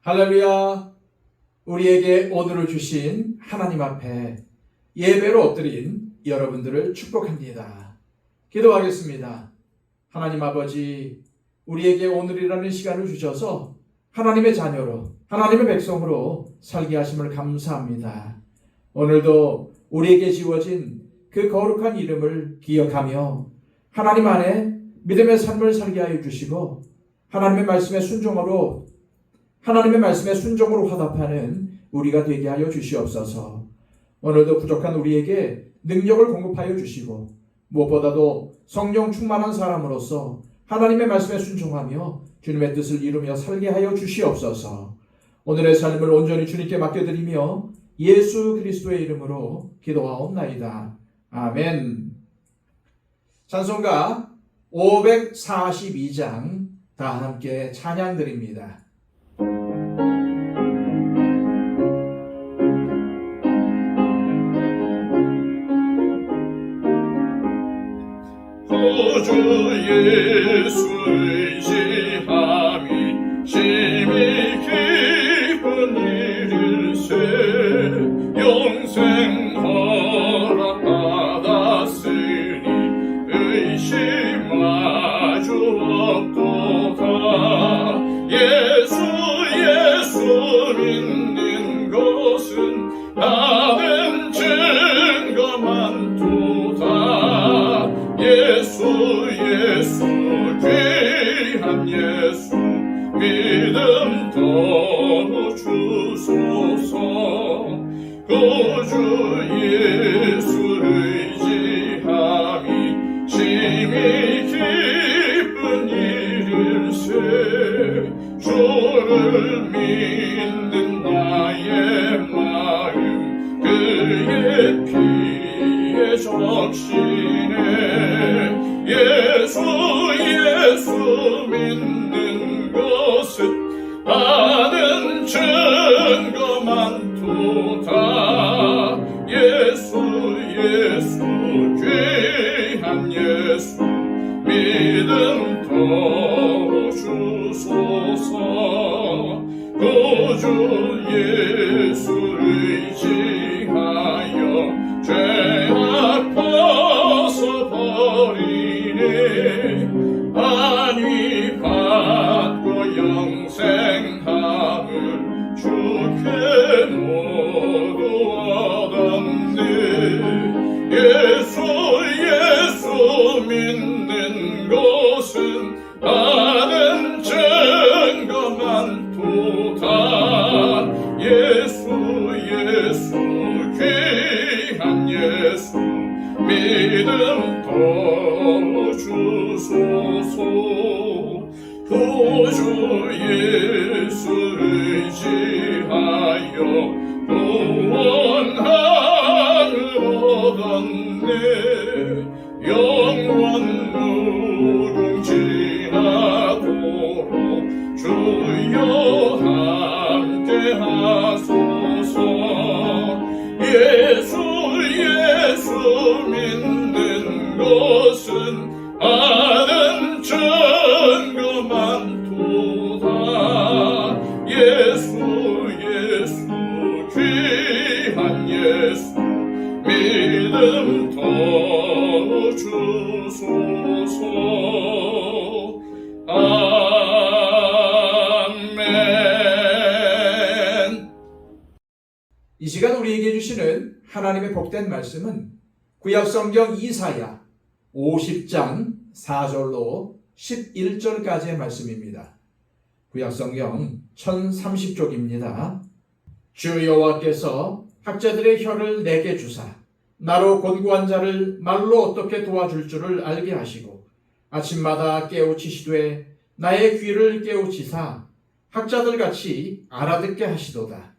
할렐루야. 우리에게 오늘을 주신 하나님 앞에 예배로 엎드린 여러분들을 축복합니다. 기도하겠습니다. 하나님 아버지, 우리에게 오늘이라는 시간을 주셔서 하나님의 자녀로, 하나님의 백성으로 살게 하심을 감사합니다. 오늘도 우리에게 지워진 그 거룩한 이름을 기억하며 하나님 안에 믿음의 삶을 살게 하여 주시고 하나님의 말씀에 순종으로 화답하는 우리가 되게 하여 주시옵소서. 오늘도 부족한 우리에게 능력을 공급하여 주시고 무엇보다도 성령 충만한 사람으로서 하나님의 말씀에 순종하며 주님의 뜻을 이루며 살게 하여 주시옵소서. 오늘의 삶을 온전히 주님께 맡겨드리며 예수 그리스도의 이름으로 기도하옵나이다. 아멘. 찬송가 542장 다 함께 찬양드립니다. 구주 예수 의지함이 심히 기쁜 일일세 영생 허락받았으니 의심마주 없도다. 예수 믿는 것은 나는 증거 많도다. 예수 귀한 예수 믿음 더욱 주소서. 구주 예수 의지함이 심히 기쁜 일일세 주를 믿는 나의 마음 그의 피에 적시네. 예수 믿는 것은 나는 증거 많도다. 예수 귀한 예수 믿음 더욱 주소서. 구주 예수 의지하여 죄악 벗어버리네. 안위 받고 영생함을 주께 모두 얻었네. 예수 믿는 것은 나는 증거 많도다. 예수 귀한 예수 믿음 더욱 주소서. 구주 예수 의지하여 구원함을 얻었네. 영원 무궁지나도록 주여 함께 하소서. 예수 믿는 것은 나는 증거 많도다. 예수 귀한 예수 믿음 더욱 주소서. 아멘. 이 시간 우리에게 주시는 하나님의 복된 말씀은 구약성경 이사야 50장 4절로 11절까지의 말씀입니다. 구약성경 1030쪽입니다. 주 여호와께서 학자들의 혀를 내게 주사 나로 곤고한 자를 말로 어떻게 도와줄 줄을 알게 하시고 아침마다 깨우치시되 나의 귀를 깨우치사 학자들같이 알아듣게 하시도다.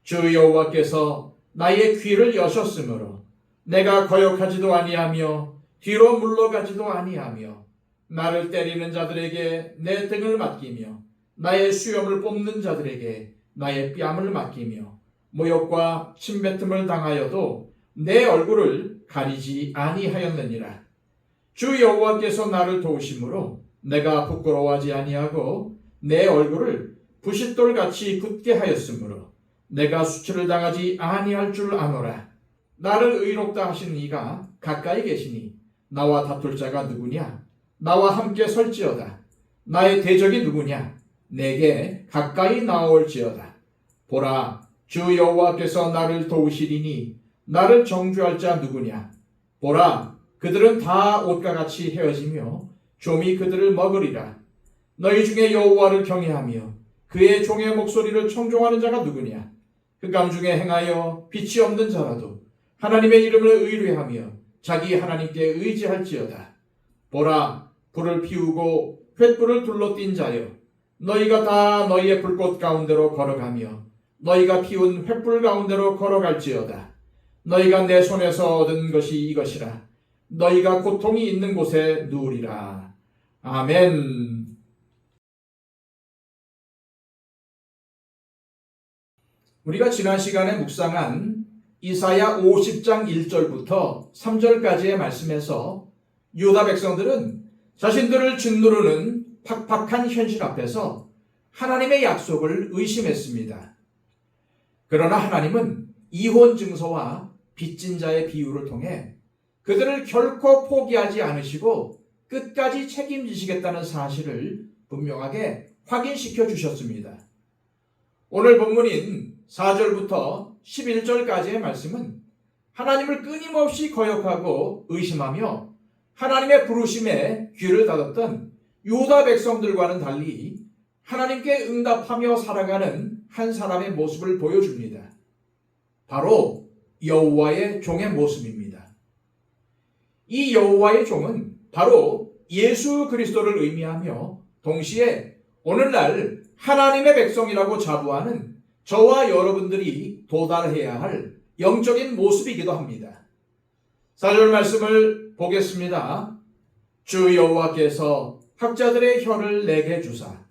주 여호와께서 나의 귀를 여셨으므로 내가 거역하지도 아니하며 뒤로 물러가지도 아니하며 나를 때리는 자들에게 내 등을 맡기며 나의 수염을 뽑는 자들에게 나의 뺨을 맡기며 모욕과 침뱉음을 당하여도 내 얼굴을 가리지 아니하였느니라. 주 여호와께서 나를 도우심으로 내가 부끄러워하지 아니하고 내 얼굴을 부싯돌같이 굳게 하였으므로 내가 수치를 당하지 아니할 줄 아노라. 나를 의롭다 하시는 이가 가까이 계시니 나와 다툴 자가 누구냐? 나와 함께 설지어다. 나의 대적이 누구냐? 내게 가까이 나올지어다. 보라, 주 여호와께서 나를 도우시리니 나를 정죄할 자 누구냐? 보라, 그들은 다 옷과 같이 헤어지며 좀이 그들을 먹으리라. 너희 중에 여호와를 경외하며 그의 종의 목소리를 청종하는 자가 누구냐? 흑암 중에 행하여 빛이 없는 자라도 하나님의 이름을 의뢰하며 자기 하나님께 의지할지어다. 보라, 불을 피우고 횃불을 둘러띈 자여, 너희가 다 너희의 불꽃 가운데로 걸어가며 너희가 피운 횃불 가운데로 걸어갈지어다. 너희가 내 손에서 얻은 것이 이것이라. 너희가 고통이 있는 곳에 누우리라. 아멘. 우리가 지난 시간에 묵상한 이사야 50장 1절부터 3절까지의 말씀에서 유다 백성들은 자신들을 짓누르는 팍팍한 현실 앞에서 하나님의 약속을 의심했습니다. 그러나 하나님은 이혼 증서와 빚진 자의 비유를 통해 그들을 결코 포기하지 않으시고 끝까지 책임지시겠다는 사실을 분명하게 확인시켜 주셨습니다. 오늘 본문인 4절부터 11절까지의 말씀은 하나님을 끊임없이 거역하고 의심하며 하나님의 부르심에 귀를 닫았던 유다 백성들과는 달리 하나님께 응답하며 살아가는 한 사람의 모습을 보여줍니다. 바로 여호와의 종의 모습입니다. 이 여호와의 종은 바로 예수 그리스도를 의미하며 동시에 오늘날 하나님의 백성이라고 자부하는 저와 여러분들이 도달해야 할 영적인 모습이기도 합니다. 4절 말씀을 보겠습니다. 주 여호와께서 학자들의 혀를 내게 주사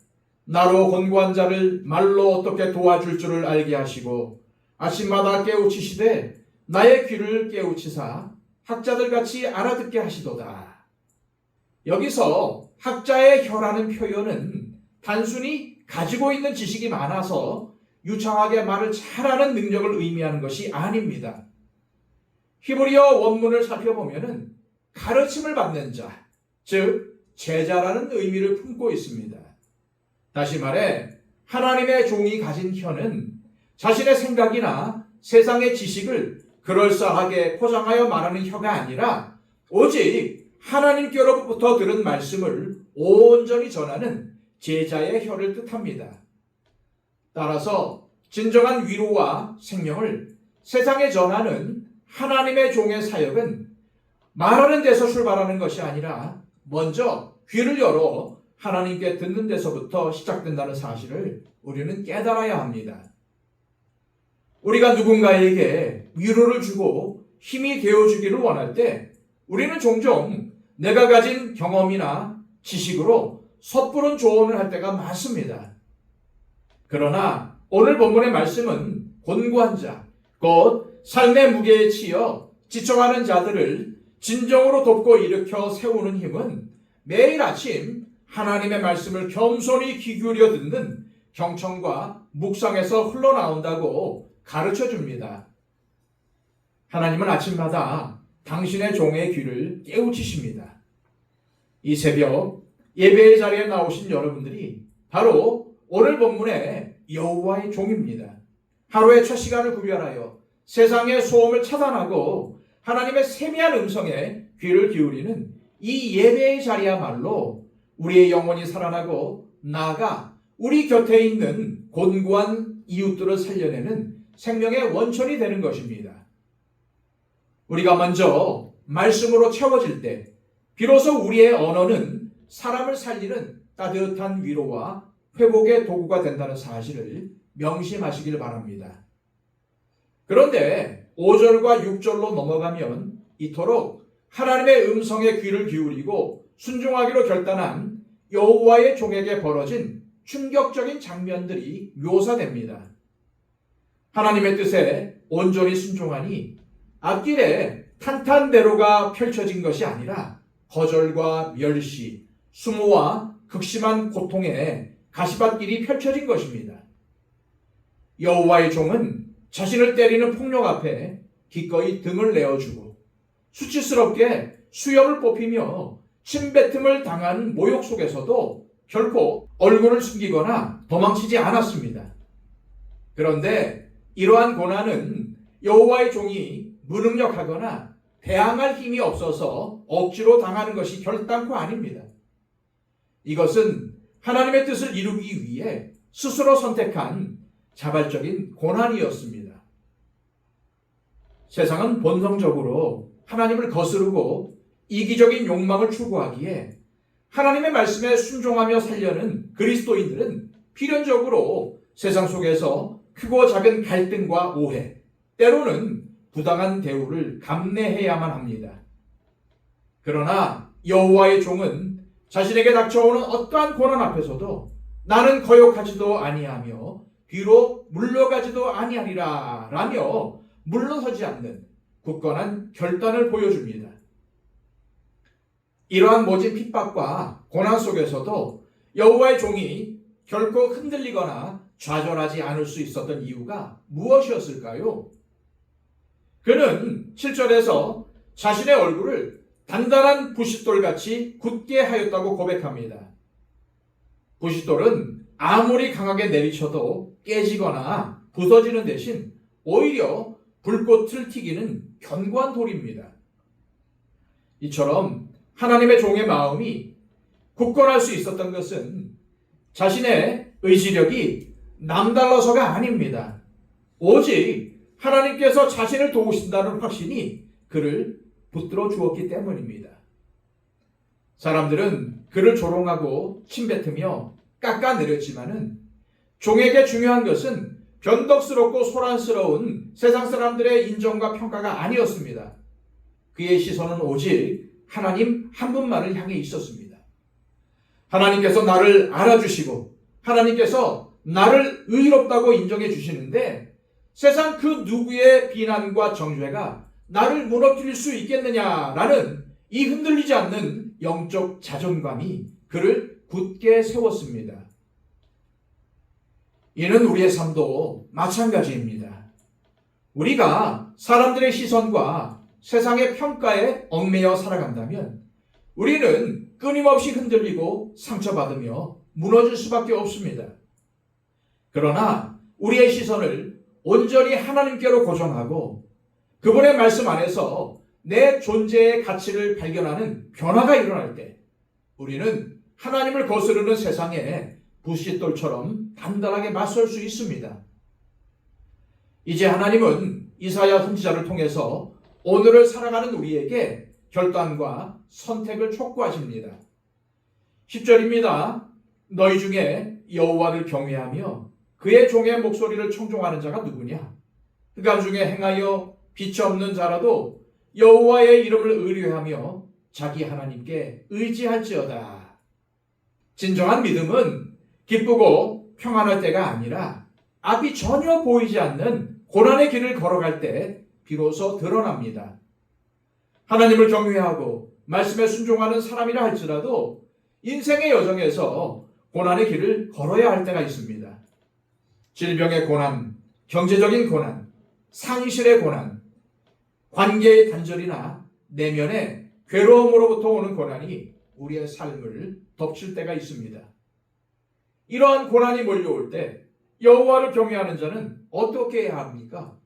나로 권고한 자를 말로 어떻게 도와줄 줄을 알게 하시고 아침마다 깨우치시되 나의 귀를 깨우치사 학자들같이 알아듣게 하시도다. 여기서 학자의 혀라는 표현은 단순히 가지고 있는 지식이 많아서 유창하게 말을 잘하는 능력을 의미하는 것이 아닙니다. 히브리어 원문을 살펴보면 가르침을 받는 자, 즉 제자라는 의미를 품고 있습니다. 다시 말해 하나님의 종이 가진 혀는 자신의 생각이나 세상의 지식을 그럴싸하게 포장하여 말하는 혀가 아니라 오직 하나님께로부터 들은 말씀을 온전히 전하는 제자의 혀를 뜻합니다. 따라서 진정한 위로와 생명을 세상에 전하는 하나님의 종의 사역은 말하는 데서 출발하는 것이 아니라 먼저 귀를 열어 하나님께 듣는 데서부터 시작된다는 사실을 우리는 깨달아야 합니다. 우리가 누군가에게 위로를 주고 힘이 되어주기를 원할 때 우리는 종종 내가 가진 경험이나 지식으로 섣부른 조언을 할 때가 많습니다. 그러나 오늘 본문의 말씀은 곤고한 자, 곧 삶의 무게에 치여 지쳐가는 자들을 진정으로 돕고 일으켜 세우는 힘은 매일 아침 하나님의 말씀을 겸손히 귀 기울여 듣는 경청과 묵상에서 흘러나온다고 가르쳐 줍니다. 하나님은 아침마다 당신의 종의 귀를 깨우치십니다. 이 새벽 예배의 자리에 나오신 여러분들이 바로 오늘 본문의 여호와의 종입니다. 하루의 첫 시간을 구별하여 세상의 소음을 차단하고 하나님의 세미한 음성에 귀를 기울이는 이 예배의 자리야말로 우리의 영혼이 살아나고 나아가 우리 곁에 있는 곤고한 이웃들을 살려내는 생명의 원천이 되는 것입니다. 우리가 먼저 말씀으로 채워질 때 비로소 우리의 언어는 사람을 살리는 따뜻한 위로와 회복의 도구가 된다는 사실을 명심하시길 바랍니다. 그런데 5절과 6절로 넘어가면 이토록 하나님의 음성에 귀를 기울이고 순종하기로 결단한 여호와의 종에게 벌어진 충격적인 장면들이 묘사됩니다. 하나님의 뜻에 온전히 순종하니 앞길에 탄탄대로가 펼쳐진 것이 아니라 거절과 멸시, 수모와 극심한 고통에 가시밭길이 펼쳐진 것입니다. 여호와의 종은 자신을 때리는 폭력 앞에 기꺼이 등을 내어주고 수치스럽게 수염을 뽑히며 침뱉음을 당한 모욕 속에서도 결코 얼굴을 숨기거나 도망치지 않았습니다. 그런데 이러한 고난은 여호와의 종이 무능력하거나 대항할 힘이 없어서 억지로 당하는 것이 결단코 아닙니다. 이것은 하나님의 뜻을 이루기 위해 스스로 선택한 자발적인 고난이었습니다. 세상은 본성적으로 하나님을 거스르고 이기적인 욕망을 추구하기에 하나님의 말씀에 순종하며 살려는 그리스도인들은 필연적으로 세상 속에서 크고 작은 갈등과 오해, 때로는 부당한 대우를 감내해야만 합니다. 그러나 여호와의 종은 자신에게 닥쳐오는 어떠한 고난 앞에서도 나는 거역하지도 아니하며 뒤로 물러가지도 아니하리라 라며 물러서지 않는 굳건한 결단을 보여줍니다. 이러한 모진 핍박과 고난 속에서도 여호와의 종이 결코 흔들리거나 좌절하지 않을 수 있었던 이유가 무엇이었을까요? 그는 7절에서 자신의 얼굴을 단단한 부싯돌같이 굳게 하였다고 고백합니다. 부싯돌은 아무리 강하게 내리쳐도 깨지거나 부서지는 대신 오히려 불꽃을 튀기는 견고한 돌입니다. 이처럼 하나님의 종의 마음이 굳건할 수 있었던 것은 자신의 의지력이 남달라서가 아닙니다. 오직 하나님께서 자신을 도우신다는 확신이 그를 붙들어 주었기 때문입니다. 사람들은 그를 조롱하고 침뱉으며 깎아내렸지만은 종에게 중요한 것은 변덕스럽고 소란스러운 세상 사람들의 인정과 평가가 아니었습니다. 그의 시선은 오직 하나님 한 분만을 향해 있었습니다. 하나님께서 나를 알아주시고 하나님께서 나를 의롭다고 인정해 주시는데 세상 그 누구의 비난과 정죄가 나를 무너뜨릴 수 있겠느냐라는 이 흔들리지 않는 영적 자존감이 그를 굳게 세웠습니다. 이는 우리의 삶도 마찬가지입니다. 우리가 사람들의 시선과 세상의 평가에 얽매여 살아간다면 우리는 끊임없이 흔들리고 상처받으며 무너질 수밖에 없습니다. 그러나 우리의 시선을 온전히 하나님께로 고정하고 그분의 말씀 안에서 내 존재의 가치를 발견하는 변화가 일어날 때 우리는 하나님을 거스르는 세상에 부싯돌처럼 단단하게 맞설 수 있습니다. 이제 하나님은 이사야 선지자를 통해서 오늘을 살아가는 우리에게 결단과 선택을 촉구하십니다. 10절입니다. 너희 중에 여호와를 경외하며 그의 종의 목소리를 청종하는 자가 누구냐? 흑암 중에 행하여 빛이 없는 자라도 여호와의 이름을 의뢰하며 자기 하나님께 의지할지어다. 진정한 믿음은 기쁘고 평안할 때가 아니라 앞이 전혀 보이지 않는 고난의 길을 걸어갈 때 비로소 드러납니다. 하나님을 경외하고 말씀에 순종하는 사람이라 할지라도 인생의 여정에서 고난의 길을 걸어야 할 때가 있습니다. 질병의 고난, 경제적인 고난, 상실의 고난, 관계의 단절이나 내면의 괴로움으로부터 오는 고난이 우리의 삶을 덮칠 때가 있습니다. 이러한 고난이 몰려올 때 여호와를 경외하는 자는 어떻게 해야 합니까?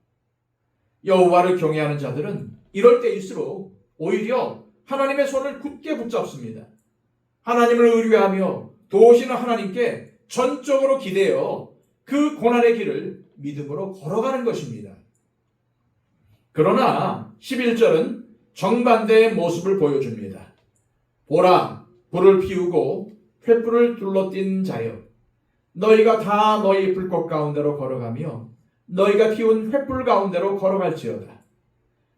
여호와를 경외하는 자들은 이럴 때일수록 오히려 하나님의 손을 굳게 붙잡습니다. 하나님을 의뢰하며 도우시는 하나님께 전적으로 기대어 그 고난의 길을 믿음으로 걸어가는 것입니다. 그러나 11절은 정반대의 모습을 보여줍니다. 보라, 불을 피우고 횃불을 둘러띈 자여, 너희가 다 너희 불꽃 가운데로 걸어가며 너희가 피운 횃불 가운데로 걸어갈지어다.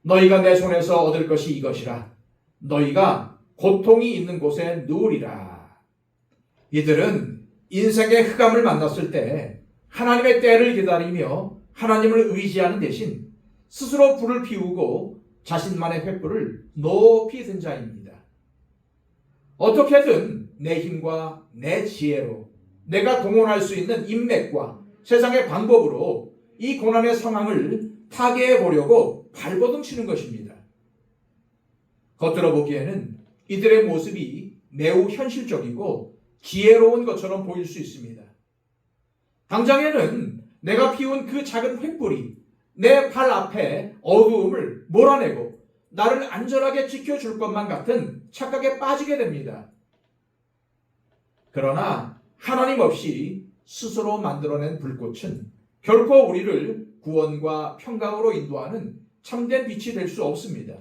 너희가 내 손에서 얻을 것이 이것이라. 너희가 고통이 있는 곳에 누우리라. 이들은 인생의 흑암을 만났을 때 하나님의 때를 기다리며 하나님을 의지하는 대신 스스로 불을 피우고 자신만의 횃불을 높이 든 자입니다. 어떻게든 내 힘과 내 지혜로 내가 동원할 수 있는 인맥과 세상의 방법으로 이 고난의 상황을 타개해 보려고 발버둥 치는 것입니다. 겉으로 보기에는 이들의 모습이 매우 현실적이고 지혜로운 것처럼 보일 수 있습니다. 당장에는 내가 피운 그 작은 횃불이 내 발 앞에 어두움을 몰아내고 나를 안전하게 지켜줄 것만 같은 착각에 빠지게 됩니다. 그러나 하나님 없이 스스로 만들어낸 불꽃은 결코 우리를 구원과 평강으로 인도하는 참된 빛이 될 수 없습니다.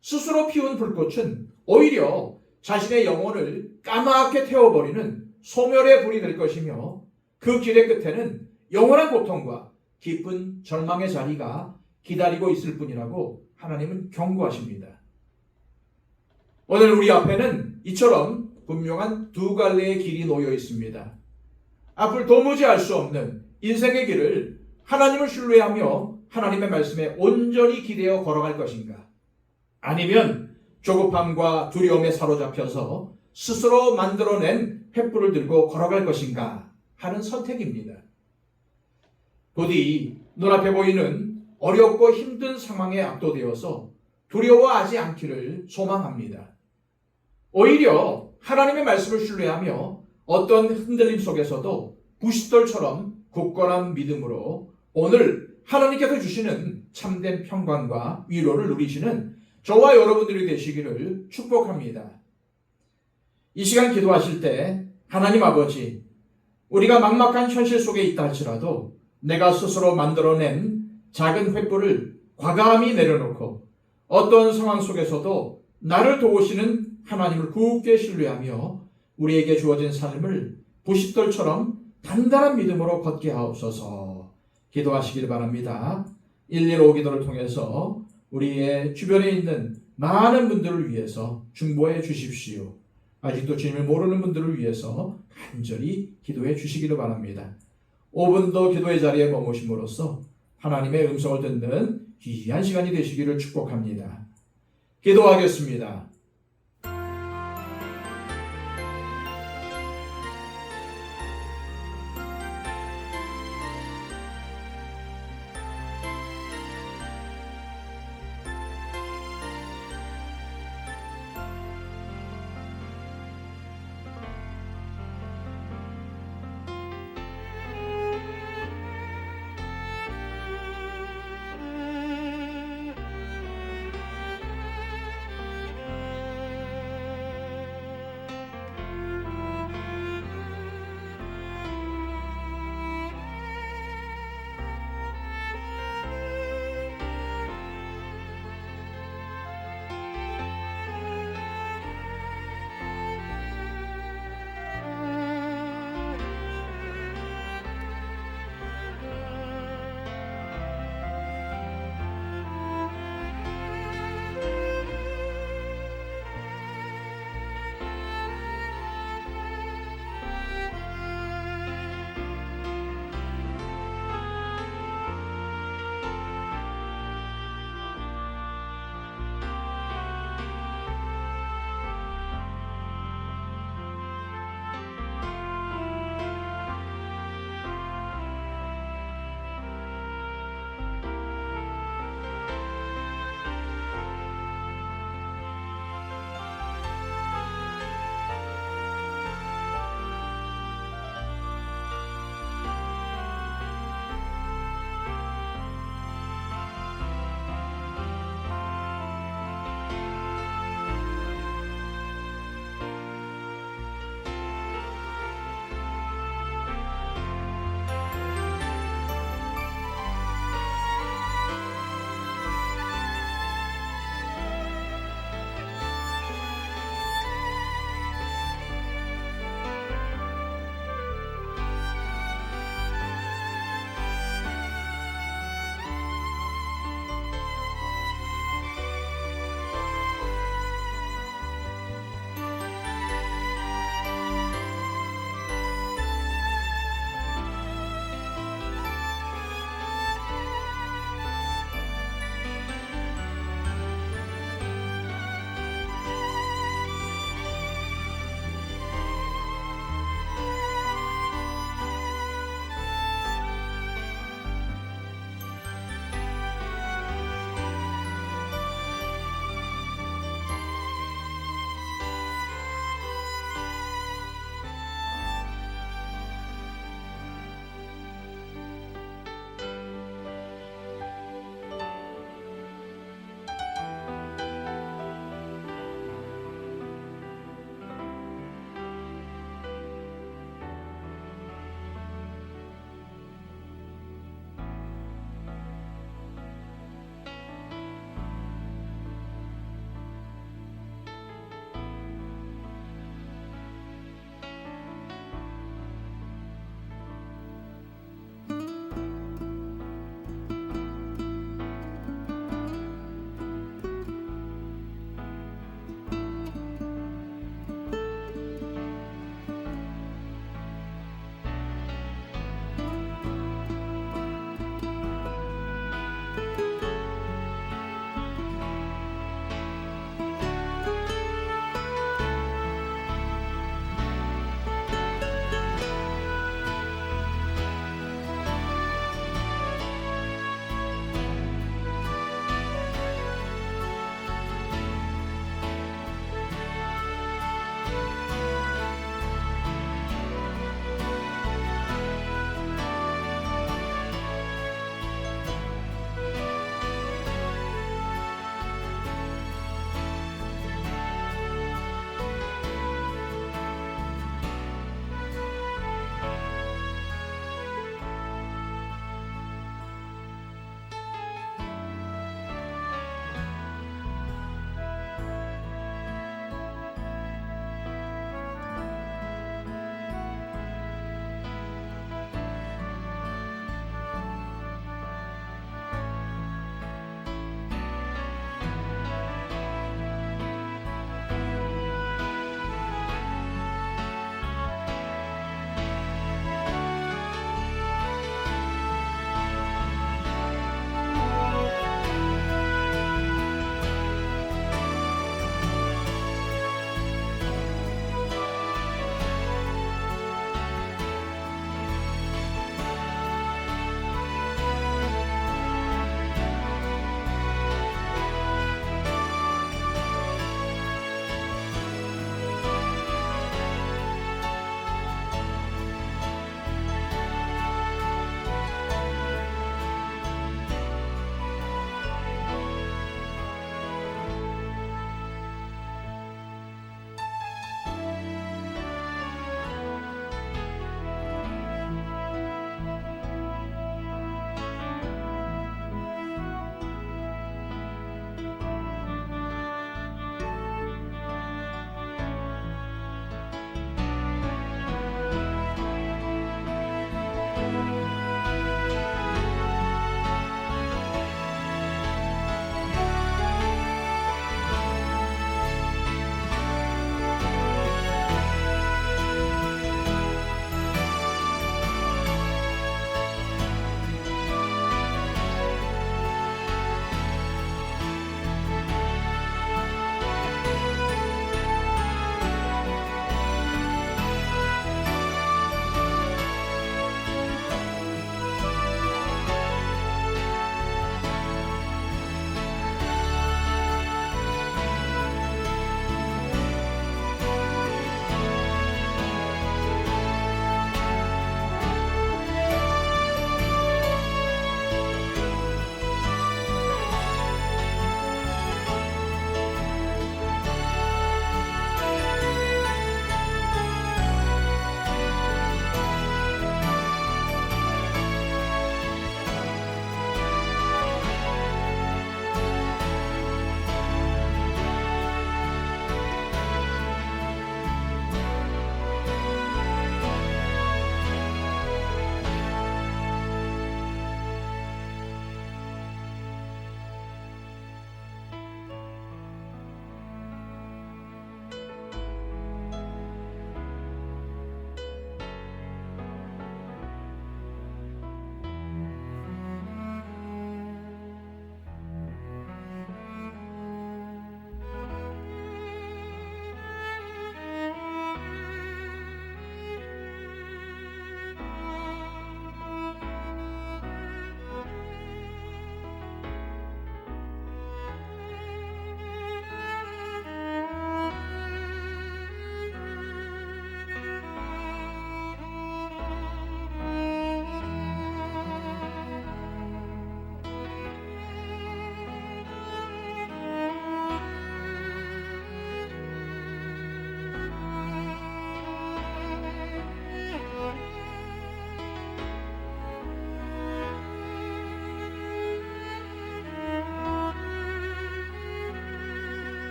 스스로 피운 불꽃은 오히려 자신의 영혼을 까맣게 태워버리는 소멸의 불이 될 것이며 그 길의 끝에는 영원한 고통과 깊은 절망의 자리가 기다리고 있을 뿐이라고 하나님은 경고하십니다. 오늘 우리 앞에는 이처럼 분명한 두 갈래의 길이 놓여 있습니다. 앞을 도무지 알 수 없는 인생의 길을 하나님을 신뢰하며 하나님의 말씀에 온전히 기대어 걸어갈 것인가? 아니면 조급함과 두려움에 사로잡혀서 스스로 만들어낸 횃불을 들고 걸어갈 것인가 하는 선택입니다. 부디 눈앞에 보이는 어렵고 힘든 상황에 압도되어서 두려워하지 않기를 소망합니다. 오히려 하나님의 말씀을 신뢰하며 어떤 흔들림 속에서도 부싯돌처럼 굳건한 믿음으로 오늘 하나님께서 주시는 참된 평강과 위로를 누리시는 저와 여러분들이 되시기를 축복합니다. 이 시간 기도하실 때 하나님 아버지, 우리가 막막한 현실 속에 있다 할지라도 내가 스스로 만들어낸 작은 횃불을 과감히 내려놓고 어떤 상황 속에서도 나를 도우시는 하나님을 굳게 신뢰하며 우리에게 주어진 삶을 부싯돌처럼 단단한 믿음으로 걷게 하옵소서. 기도하시길 바랍니다. 115 기도를 통해서 우리의 주변에 있는 많은 분들을 위해서 중보해 주십시오. 아직도 주님을 모르는 분들을 위해서 간절히 기도해 주시기를 바랍니다. 5분도 기도의 자리에 머무심으로써 하나님의 음성을 듣는 귀한 시간이 되시기를 축복합니다. 기도하겠습니다.